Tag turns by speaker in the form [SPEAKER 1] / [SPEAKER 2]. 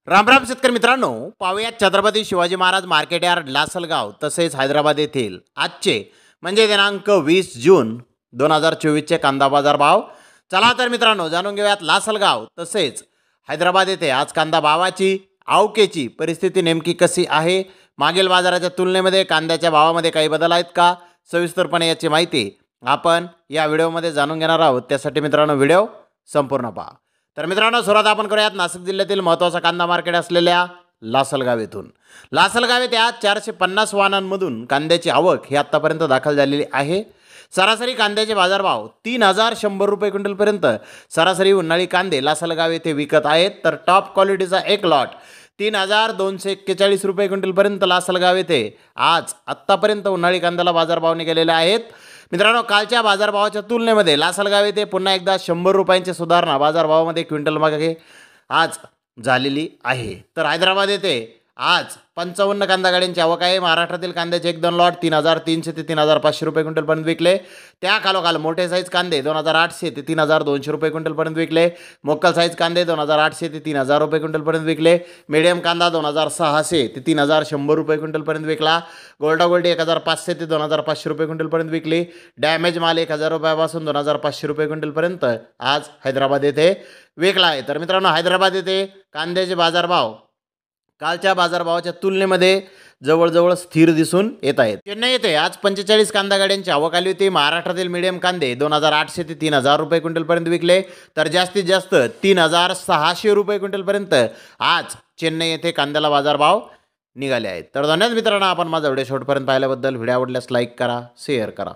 [SPEAKER 1] राम राम शेतकरी मित्रांनो, पाहूयात छत्रपती शिवाजी महाराज मार्केट यार्ड लासलगाव तसेच हैदराबाद येथील आजचे म्हणजे दिनांक 20 जून 2024चे कांदा बाजार भाव. चला तर मित्रांनो जाणून घेऊयात लासलगाव तसेच हैदराबाद येथे आज कांदा भावाची आवकेची परिस्थिती नेमकी कशी आहे, मागील बाजाराच्या तुलनेमध्ये कांद्याच्या भावामध्ये काही बदल आहेत का, सविस्तरपणे याची माहिती आपण या व्हिडिओमध्ये जाणून घेणार आहोत. त्यासाठी मित्रांनो व्हिडिओ संपूर्ण पहा. तर मित्रांनो सुरुवात आपण करूयात नाशिक जिल्ह्यातील महत्त्वाचा कांदा मार्केट असलेल्या लासलगाव येथून. लासलगाव येथे आज 450 वाहनांमधून कांद्याची आवक ही आत्तापर्यंत दाखल झालेली आहे. सरासरी कांद्याचे बाजारभाव 3100 रुपये क्विंटलपर्यंत सरासरी उन्हाळी कांदे लासलगाव येथे विकत आहेत. तर टॉप क्वालिटीचा एक लॉट 3241 रुपये क्विंटलपर्यंत लासलगाव येथे आज आत्तापर्यंत उन्हाळी कांद्याला बाजारभाव निघालेले आहेत. मित्रांनो कालच्या बाजारभावाच्या तुलनेमध्ये लासलगाव येथे पुन्हा एकदा 100 रुपयांची सुधारणा बाजारभावामध्ये क्विंटल मागे आज झालेली आहे. तर हैदराबाद येथे आज 55 कांदा गाड्यांची आवक आहे. महाराष्ट्रातील कांद्याचे 1-2 लॉट 3300 ते 3500 रुपये क्विंटलपर्यंत विकले. त्या खालोखाल मोठे साईज कांदे 2800 ते 3200 रुपये क्विंटलपर्यंत विकले. मोकल साईज कांदे 2800 ते 3000 रुपये क्विंटलपर्यंत विकले. मीडियम कांदा 2600 ते 3100 रुपये क्विंटलपर्यंत विकला. गोल्डा गोल्डी 1500 ते 2500 रुपये क्विंटलपर्यंत विकली. डॅमेज माल 1000 रुपयापासून 2500 रुपये क्विंटलपर्यंत आज हैदराबाद येथे विकला आहे. तर मित्रांनो हैदराबाद येथे कांद्याचे बाजारभाव कालच्या बाजारभावाच्या तुलनेमध्ये जवळजवळ स्थिर दिसून येत आहेत. चेन्नई येथे आज 45 कांदा गाड्यांची आवक आली होती. महाराष्ट्रातील मीडियम कांदे 2800 ते 3000 रुपये क्विंटलपर्यंत विकले. तर जास्तीत जास्त 3600 रुपये क्विंटलपर्यंत आज चेन्नई येथे कांद्याला बाजारभाव निघाले आहेत. तर धन्यवाद मित्रांनो, आपण माझा व्हिडिओ शेवटपर्यंत पाहिल्याबद्दल. व्हिडिओ आवडल्यास लाईक करा, शेअर करा.